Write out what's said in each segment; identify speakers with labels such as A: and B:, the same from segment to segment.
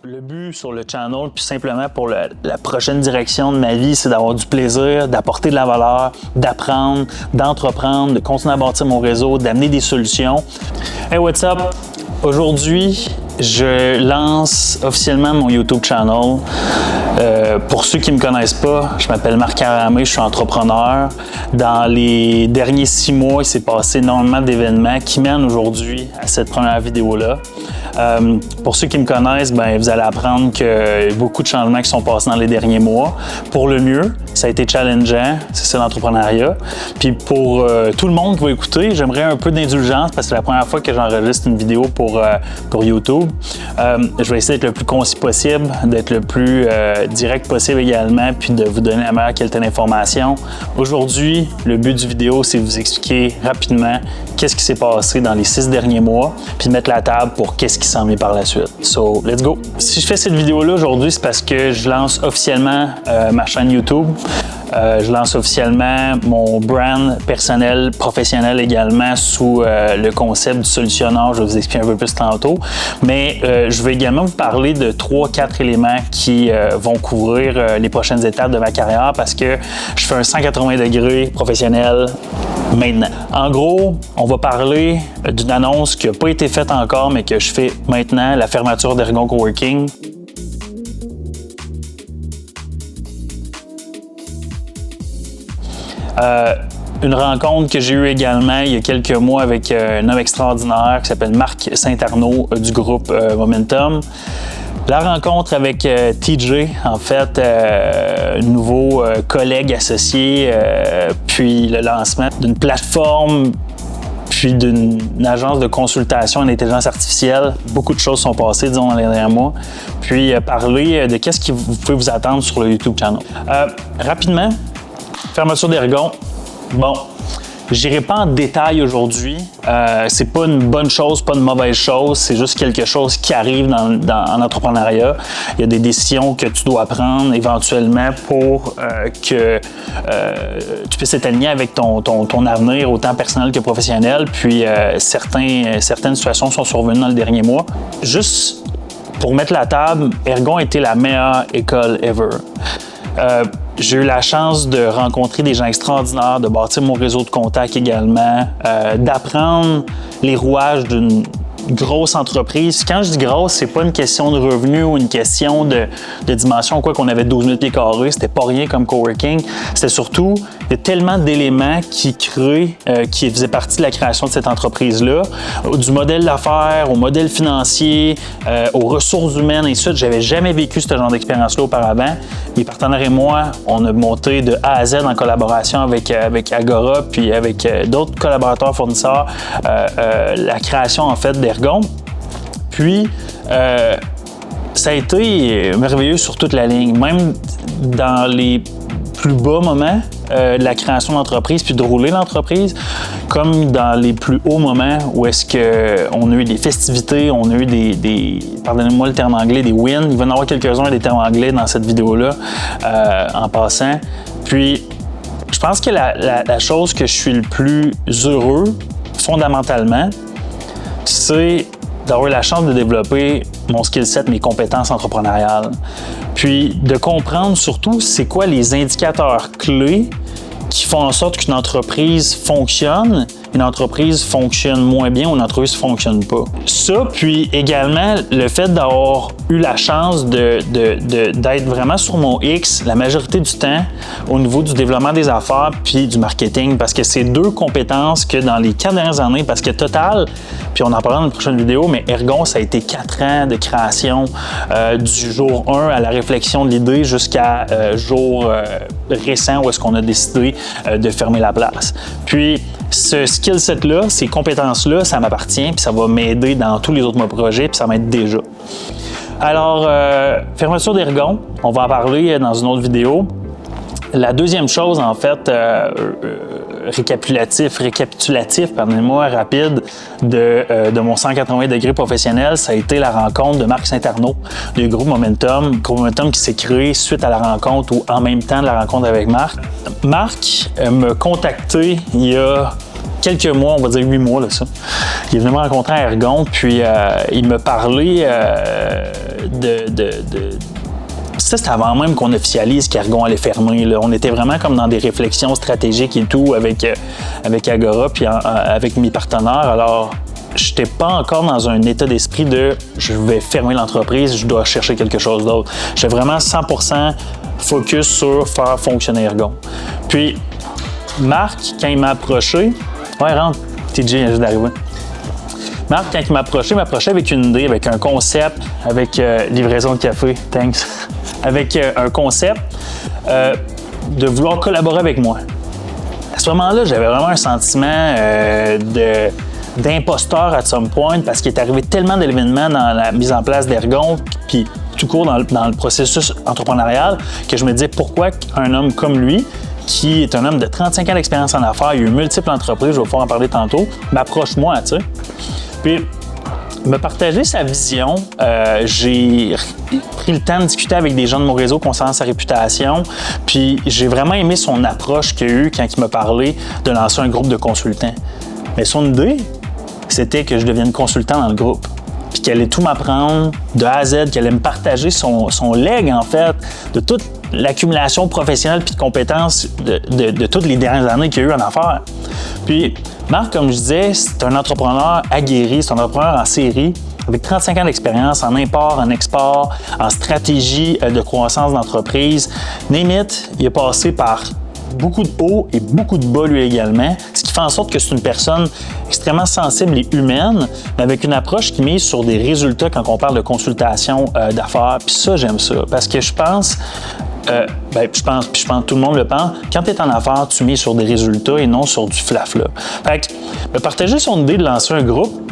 A: Le but sur le channel, puis simplement pour la prochaine direction de ma vie, c'est d'avoir du plaisir, d'apporter de la valeur, d'apprendre, d'entreprendre, de continuer à bâtir mon réseau, d'amener des solutions. Hey, what's up? Aujourd'hui, je lance officiellement mon YouTube channel. Pour ceux qui ne me connaissent pas, je m'appelle Marc Aramé, je suis entrepreneur. Dans les derniers 6 mois, il s'est passé énormément d'événements qui mènent aujourd'hui à cette première vidéo-là. Pour ceux qui me connaissent, ben, vous allez apprendre qu'il y a beaucoup de changements qui sont passés dans les derniers mois. Pour le mieux, ça a été challengeant, c'est ça l'entrepreneuriat. Puis pour tout le monde qui va écouter, j'aimerais un peu d'indulgence parce que c'est la première fois que j'enregistre une vidéo pour YouTube. Je vais essayer d'être le plus concis possible, d'être le plus direct possible également, puis de vous donner la meilleure qualité d'information. Aujourd'hui, le but du vidéo, c'est de vous expliquer rapidement qu'est-ce qui s'est passé dans les 6 derniers mois, puis de mettre la table pour qu'est-ce qui s'en vient par la suite. So, let's go! Si je fais cette vidéo-là aujourd'hui, c'est parce que je lance officiellement ma chaîne YouTube. Je lance officiellement mon brand personnel, professionnel également sous le concept du solutionneur. Je vais vous expliquer un peu plus tantôt. Mais je vais également vous parler de 3-4 éléments qui vont couvrir les prochaines étapes de ma carrière parce que je fais un 180 degrés professionnel maintenant. En gros, on va parler d'une annonce qui n'a pas été faite encore, mais que je fais maintenant, la fermeture d'Ergon Coworking. Une rencontre que j'ai eue également il y a quelques mois avec un homme extraordinaire qui s'appelle Marc Saint-Arnaud du groupe Momentum. La rencontre avec TJ, en fait, nouveau collègue associé, puis le lancement d'une plateforme, puis d'une agence de consultation en intelligence artificielle. Beaucoup de choses sont passées, disons, dans les derniers mois. Puis parler de qu'est-ce que vous pouvez vous attendre sur le YouTube channel. Rapidement, fermeture d'Ergon. Bon, j'irai pas en détail aujourd'hui. C'est pas une bonne chose, pas une mauvaise chose. C'est juste quelque chose qui arrive en entrepreneuriat. Il y a des décisions que tu dois prendre éventuellement pour que tu puisses être aligné avec ton avenir, autant personnel que professionnel. Puis certaines situations sont survenues dans le dernier mois. Juste pour mettre la table, Ergon a été la meilleure école ever. J'ai eu la chance de rencontrer des gens extraordinaires, de bâtir mon réseau de contacts également, d'apprendre les rouages d'une grosse entreprise. Quand je dis grosse, c'est pas une question de revenus ou une question de dimension, quoi qu'on avait 12 000 pieds carrés, c'était pas rien comme coworking. C'était surtout, il y a tellement d'éléments qui faisaient partie de la création de cette entreprise-là, du modèle d'affaires, au modèle financier, aux ressources humaines, et ainsi de suite. J'avais jamais vécu ce genre d'expérience-là auparavant. Mes partenaires et moi, on a monté de A à Z en collaboration avec Agora, puis avec d'autres collaborateurs fournisseurs, la création en fait d'Ergon. Puis, ça a été merveilleux sur toute la ligne, même dans les plus bas moments de la création d'entreprise puis de rouler l'entreprise, comme dans les plus hauts moments où est-ce qu'on a eu des festivités, on a eu des pardonnez-moi le terme anglais, des wins. Il va y en avoir quelques-uns des termes anglais dans cette vidéo-là en passant. Puis, je pense que la chose que je suis le plus heureux, fondamentalement, c'est d'avoir eu la chance de développer mon skill set, mes compétences entrepreneuriales. Puis de comprendre surtout c'est quoi les indicateurs clés qui font en sorte qu'une entreprise fonctionne, une entreprise fonctionne moins bien ou une entreprise ne fonctionne pas. Ça, puis également le fait d'avoir eu la chance d'être vraiment sur mon X la majorité du temps au niveau du développement des affaires puis du marketing, parce que c'est 2 compétences que dans les 4 dernières années, parce que total, puis on en parlera dans une prochaine vidéo, mais Ergon, ça a été 4 ans de création du jour 1 à la réflexion de l'idée jusqu'à jour récent où est-ce qu'on a décidé de fermer la place. Puis, ce skill set-là, ces compétences-là, ça m'appartient, puis ça va m'aider dans tous les autres projets, puis ça m'aide déjà. Alors, fermeture d'Ergon, on va en parler dans une autre vidéo. La deuxième chose, en fait, récapitulatif, pardonnez-moi, rapide de mon 180 degrés professionnel, ça a été la rencontre de Marc Saint-Arnaud du groupe Momentum. Groupe Momentum qui s'est créé suite à la rencontre ou en même temps de la rencontre avec Marc. Marc m'a contacté il y a quelques mois, on va dire 8 mois, là, ça. Il est venu me rencontrer à Ergon, puis il me parlait Ça, c'était avant même qu'on officialise qu'Ergon allait fermer. Là. On était vraiment comme dans des réflexions stratégiques et tout avec Agora puis avec mes partenaires. Alors, je n'étais pas encore dans un état d'esprit de « je vais fermer l'entreprise, je dois chercher quelque chose d'autre ». J'étais vraiment 100% focus sur faire fonctionner Ergon. Puis, Marc, quand il m'a approché... Ouais, rentre, TJ vient juste d'arriver. Marc, quand il m'a approché avec une idée, avec un concept, avec livraison de café, thanks, avec un concept de vouloir collaborer avec moi. À ce moment-là, j'avais vraiment un sentiment d'imposteur à some point parce qu'il est arrivé tellement d'événements dans la mise en place d'Ergon puis tout court dans le processus entrepreneurial que je me disais pourquoi un homme comme lui, qui est un homme de 35 ans d'expérience en affaires, il a eu multiples entreprises, je vais pouvoir en parler tantôt, m'approche moi, tu sais. Puis, me partager sa vision, j'ai pris le temps de discuter avec des gens de mon réseau concernant sa réputation, puis j'ai vraiment aimé son approche qu'il a eue quand il m'a parlé de lancer un groupe de consultants. Mais son idée, c'était que je devienne consultant dans le groupe, puis qu'elle allait tout m'apprendre de A à Z, qu'elle allait me partager son leg, en fait, de toute l'accumulation professionnelle puis de compétences de toutes les dernières années qu'il y a eu en affaires. Puis, Marc, comme je disais, c'est un entrepreneur aguerri, c'est un entrepreneur en série, avec 35 ans d'expérience en import, en export, en stratégie de croissance d'entreprise. Name it, il est passé par beaucoup de hauts et beaucoup de bas lui également, ce qui fait en sorte que c'est une personne extrêmement sensible et humaine, mais avec une approche qui mise sur des résultats quand on parle de consultation d'affaires. Puis ça, j'aime ça, parce que je pense je pense tout le monde le pense, quand tu es en affaires, tu mises sur des résultats et non sur du flafla. Fait que, partager son idée de lancer un groupe,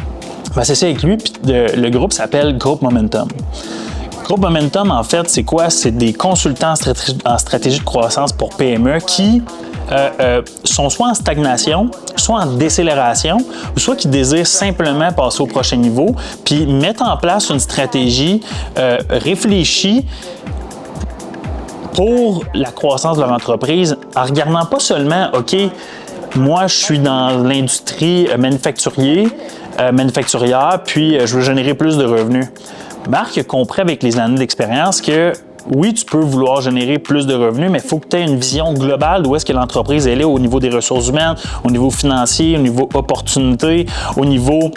A: c'est ça avec lui, puis le groupe s'appelle Groupe Momentum. Groupe Momentum, en fait, c'est quoi? C'est des consultants en stratégie de croissance pour PME qui sont soit en stagnation, soit en décélération, ou soit qui désirent simplement passer au prochain niveau, puis mettre en place une stratégie réfléchie pour la croissance de leur entreprise, en regardant pas seulement, OK, moi, je suis dans l'industrie manufacturière, puis je veux générer plus de revenus. Marc a compris avec les années d'expérience que oui, tu peux vouloir générer plus de revenus, mais il faut que tu aies une vision globale d'où est-ce que l'entreprise elle est au niveau des ressources humaines, au niveau financier, au niveau opportunité, au niveau...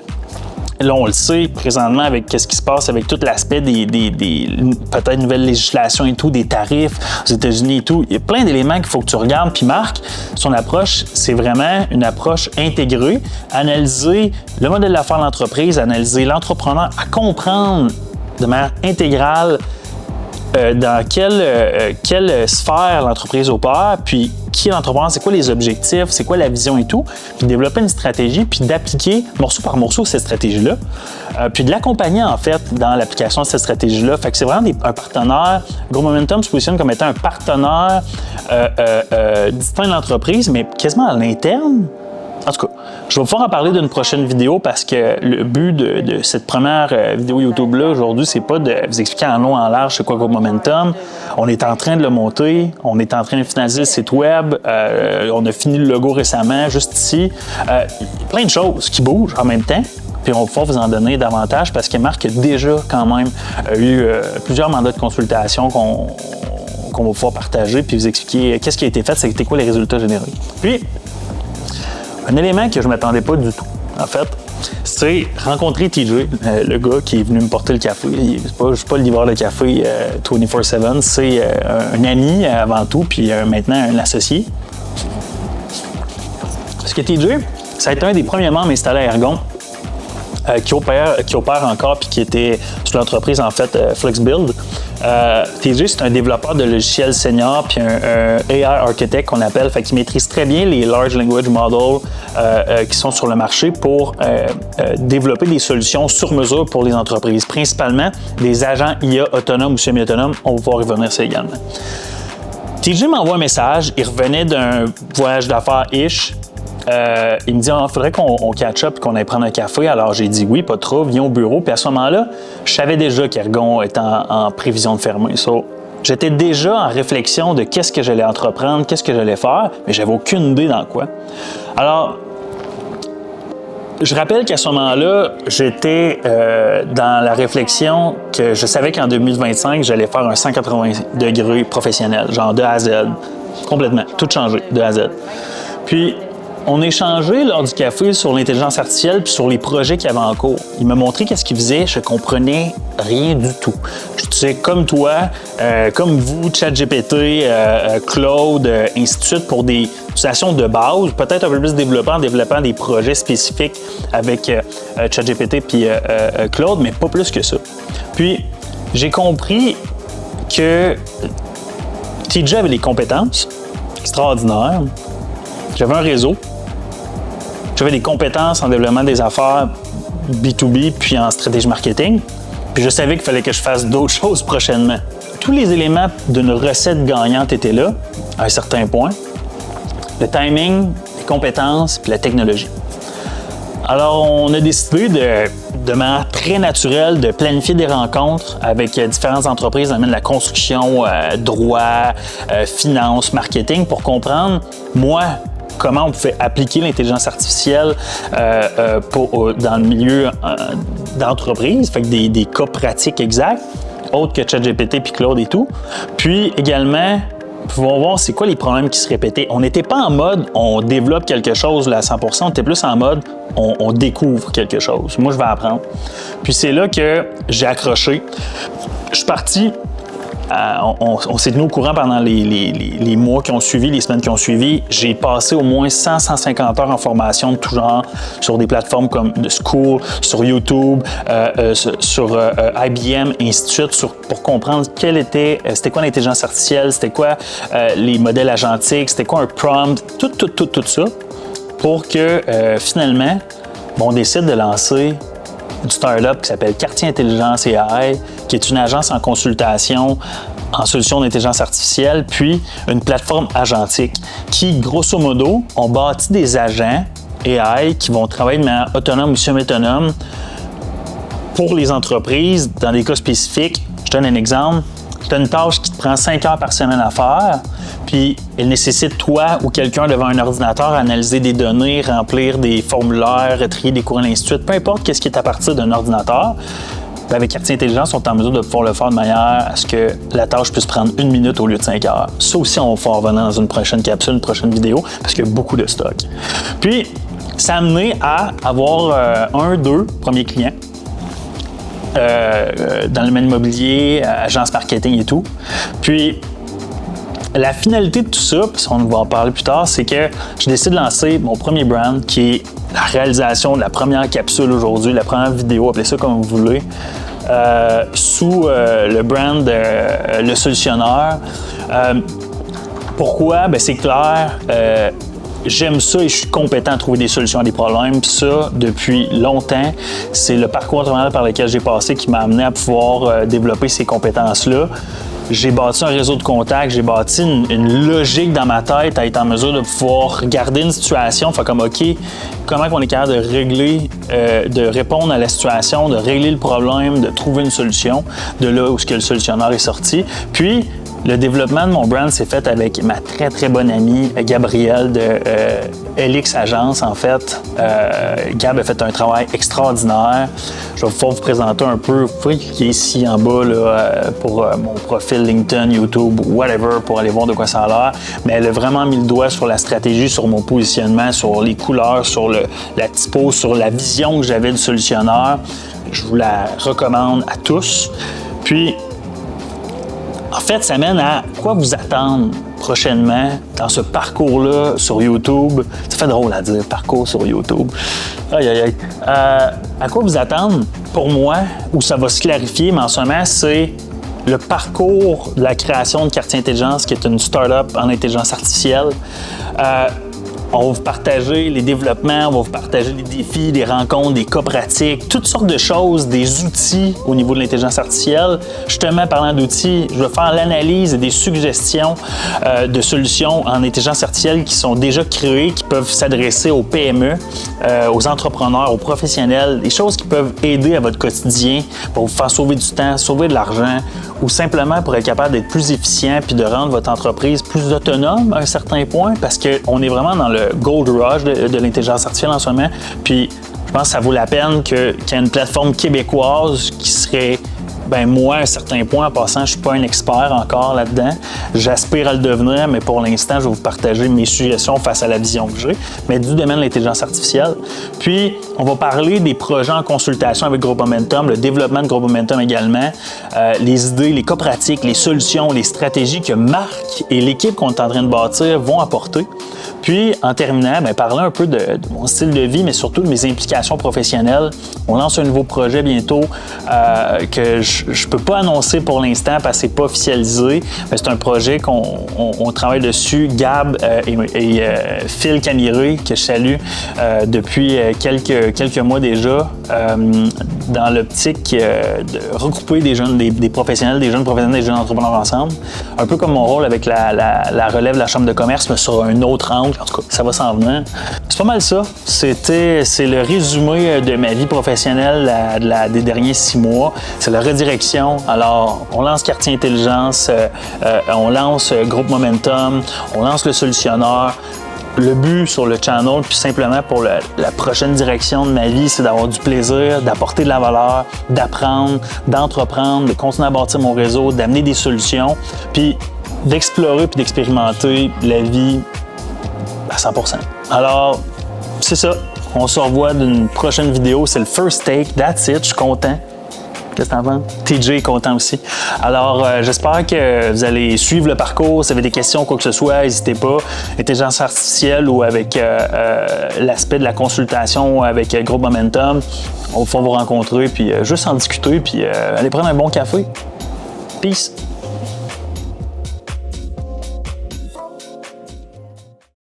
A: Là, on le sait présentement avec ce qui se passe avec tout l'aspect des peut-être nouvelles législations et tout, des tarifs aux États-Unis et tout. Il y a plein d'éléments qu'il faut que tu regardes. Puis Marc, son approche, c'est vraiment une approche intégrée. Analyser le modèle d'affaires de l'entreprise, analyser l'entrepreneur, à comprendre de manière intégrale dans quelle sphère l'entreprise opère, puis qui est l'entrepreneur, c'est quoi les objectifs, c'est quoi la vision et tout, puis développer une stratégie, puis d'appliquer morceau par morceau cette stratégie-là, puis de l'accompagner en fait dans l'application de cette stratégie-là. Fait que c'est vraiment un partenaire. Groupe Momentum se positionne comme étant un partenaire distinct de l'entreprise, mais quasiment à l'interne. En tout cas, je vais pouvoir en parler d'une prochaine vidéo parce que le but de cette première vidéo YouTube-là aujourd'hui, c'est pas de vous expliquer en long, en large c'est quoi Groupe Momentum. On est en train de le monter, on est en train de finaliser le site web, on a fini le logo récemment, juste ici. Plein de choses qui bougent en même temps. Puis on va pouvoir vous en donner davantage parce que Marc a déjà quand même eu plusieurs mandats de consultation qu'on va pouvoir partager puis vous expliquer qu'est-ce qui a été fait, c'était quoi les résultats générés. Puis, un élément que je ne m'attendais pas du tout, en fait, c'est rencontrer TJ, le gars qui est venu me porter le café. Je ne suis pas le livreur de café 24/7, c'est un ami avant tout, puis maintenant un associé. Parce que TJ, ça a été un des premiers membres installés à Ergon, qui opère encore puis qui était sur l'entreprise en fait FlexBuild. TJ, c'est un développeur de logiciels senior puis un AI architect qu'on appelle, fait qu'il maîtrise très bien les large language models qui sont sur le marché pour développer des solutions sur mesure pour les entreprises, principalement des agents IA autonomes ou semi-autonomes. On va pouvoir y revenir ça également. TJ m'envoie un message, il revenait d'un voyage d'affaires-ish. Il me dit il faudrait qu'on catch up et qu'on aille prendre un café. Alors j'ai dit oui, pas de trouble, viens au bureau. Puis à ce moment-là, je savais déjà qu'Ergon était en prévision de fermer. So, j'étais déjà en réflexion de qu'est-ce que j'allais entreprendre, qu'est-ce que j'allais faire, mais j'avais aucune idée dans quoi. Alors, je rappelle qu'à ce moment-là, j'étais dans la réflexion que je savais qu'en 2025, j'allais faire un 180 degrés professionnel, genre de A à Z, complètement, tout changé de A à Z. Puis, on a échangé lors du café sur l'intelligence artificielle puis sur les projets qu'il y avait en cours. Il m'a montré qu'est-ce qu'il faisait, je comprenais rien du tout. Tu sais, comme toi, comme vous, ChatGPT, Claude, ainsi de suite, pour des utilisations de base, peut-être un peu plus développées en développant des projets spécifiques avec ChatGPT puis Claude, mais pas plus que ça. Puis, j'ai compris que TJ avait des compétences extraordinaires. J'avais un réseau. J'avais des compétences en développement des affaires B2B puis en stratégie marketing. Puis je savais qu'il fallait que je fasse d'autres choses prochainement. Tous les éléments d'une recette gagnante étaient là, à un certain point. Le timing, les compétences puis la technologie. Alors, on a décidé de manière très naturelle de planifier des rencontres avec différentes entreprises dans le domaine de la construction, droit, finance, marketing pour comprendre, moi, comment on pouvait appliquer l'intelligence artificielle dans le milieu d'entreprise, fait que des cas pratiques exacts, autres que ChatGPT puis Claude et tout. Puis également, pouvons voir c'est quoi les problèmes qui se répétaient. On n'était pas en mode on développe quelque chose là, à 100%, on était plus en mode on découvre quelque chose. Moi, je vais apprendre. Puis c'est là que j'ai accroché. Je suis parti. On s'est tenu au courant pendant les mois qui ont suivi, les semaines qui ont suivi. J'ai passé au moins 100-150 heures en formation de tout genre sur des plateformes comme The School, sur YouTube, sur IBM, et ainsi de suite, pour comprendre c'était quoi l'intelligence artificielle, c'était quoi les modèles agentiques, c'était quoi un prompt, tout ça, pour que finalement, on décide de lancer une start-up qui s'appelle Quartier Intelligence AI, qui est une agence en consultation en solutions d'intelligence artificielle, puis une plateforme agentique qui, grosso modo, ont bâti des agents AI qui vont travailler de manière autonome ou semi-autonome pour les entreprises dans des cas spécifiques. Je donne un exemple. Tu as une tâche qui te prend 5 heures par semaine à faire, puis elle nécessite toi ou quelqu'un devant un ordinateur à analyser des données, remplir des formulaires, trier des courriels, ainsi de suite. Peu importe qu'est-ce qui est à partir d'un ordinateur, bien, avec Quartier Intelligence, on est en mesure de pouvoir le faire de manière à ce que la tâche puisse prendre 1 minute au lieu de 5 heures. Ça aussi, on va pouvoir revenir dans une prochaine capsule, une prochaine vidéo, parce qu'il y a beaucoup de stock. Puis, ça a amené à avoir 2 premiers clients. Dans le domaine immobilier, agence marketing et tout. Puis, la finalité de tout ça, puis on va en parler plus tard, c'est que je décide de lancer mon premier brand qui est la réalisation de la première capsule aujourd'hui, la première vidéo, appelez ça comme vous voulez, sous le brand Le Solutionneur. Pourquoi? Bien, c'est clair. J'aime ça et je suis compétent à trouver des solutions à des problèmes. Puis ça, depuis longtemps, c'est le parcours entrepreneurial par lequel j'ai passé qui m'a amené à pouvoir développer ces compétences-là. J'ai bâti un réseau de contacts, j'ai bâti une logique dans ma tête à être en mesure de pouvoir regarder une situation, faire comme OK, comment on est capable de régler, de répondre à la situation, de régler le problème, de trouver une solution, de là où le solutionneur est sorti. Puis, le développement de mon brand s'est fait avec ma très, très bonne amie Gabrielle de LX Agence, en fait. Gab a fait un travail extraordinaire. Je vais pouvoir vous présenter un peu. Vous pouvez cliquer ici en bas là, pour mon profil LinkedIn, YouTube, whatever, pour aller voir de quoi ça a l'air. Mais elle a vraiment mis le doigt sur la stratégie, sur mon positionnement, sur les couleurs, sur la typo, sur la vision que j'avais du solutionneur. Je vous la recommande à tous. Puis, en fait, ça mène à quoi vous attendre prochainement dans ce parcours-là sur YouTube. Ça fait drôle à dire, parcours sur YouTube. Aïe, aïe, aïe. À quoi vous attendre, pour moi, où ça va se clarifier, mais en ce moment, c'est le parcours de la création de Quartier Intelligence, qui est une start-up en intelligence artificielle. On va vous partager les développements, on va vous partager les défis, des rencontres, des cas pratiques, toutes sortes de choses, des outils au niveau de l'intelligence artificielle. Justement, parlant d'outils, je vais faire l'analyse et des suggestions de solutions en intelligence artificielle qui sont déjà créées, qui peuvent s'adresser aux PME, aux entrepreneurs, aux professionnels, des choses qui peuvent aider à votre quotidien pour vous faire sauver du temps, sauver de l'argent ou simplement pour être capable d'être plus efficient puis de rendre votre entreprise plus autonome à un certain point parce qu'on est vraiment dans le gold rush de l'intelligence artificielle en ce moment. Puis Je pense que ça vaut la peine qu'il y ait une plateforme québécoise qui serait... Ben moi, à un certain point, en passant, je suis pas un expert encore là-dedans. J'aspire à le devenir, mais pour l'instant, je vais vous partager mes suggestions face à la vision que j'ai, mais du domaine de l'intelligence artificielle. Puis, on va parler des projets en consultation avec Groupe Momentum, le développement de Groupe Momentum également, les idées, les cas pratiques, les solutions, les stratégies que Marc et l'équipe qu'on est en train de bâtir vont apporter. Puis, en terminant, ben, parler un peu de mon style de vie, mais surtout de mes implications professionnelles. On lance un nouveau projet bientôt que je ne peux pas annoncer pour l'instant parce que ce n'est pas officialisé. Mais c'est un projet qu'on travaille dessus. Gab et Phil Camiré, que je salue depuis quelques mois déjà, dans l'optique de regrouper des professionnels, des jeunes professionnels, des jeunes entrepreneurs ensemble. Un peu comme mon rôle avec la relève de la Chambre de commerce, mais sur un autre angle. En tout cas, ça va s'en venir. C'est pas mal ça. C'est le résumé de ma vie professionnelle des derniers 6 mois. C'est la redirection. Alors, on lance Quartier Intelligence, on lance Groupe Momentum, on lance le Solutionneur. Le but sur le channel, puis simplement pour la prochaine direction de ma vie, c'est d'avoir du plaisir, d'apporter de la valeur, d'apprendre, d'entreprendre, de continuer à bâtir mon réseau, d'amener des solutions, puis d'explorer puis d'expérimenter la vie à 100%. Alors, c'est ça. On se revoit d'une prochaine vidéo. C'est le first take. That's it. Je suis content. Qu'est-ce que t'en penses? TJ est content aussi. Alors, j'espère que vous allez suivre le parcours. Si vous avez des questions, quoi que ce soit, n'hésitez pas. Intelligence artificielle ou avec l'aspect de la consultation avec Groupe Momentum, on va vous rencontrer, puis juste en discuter, puis aller prendre un bon café. Peace!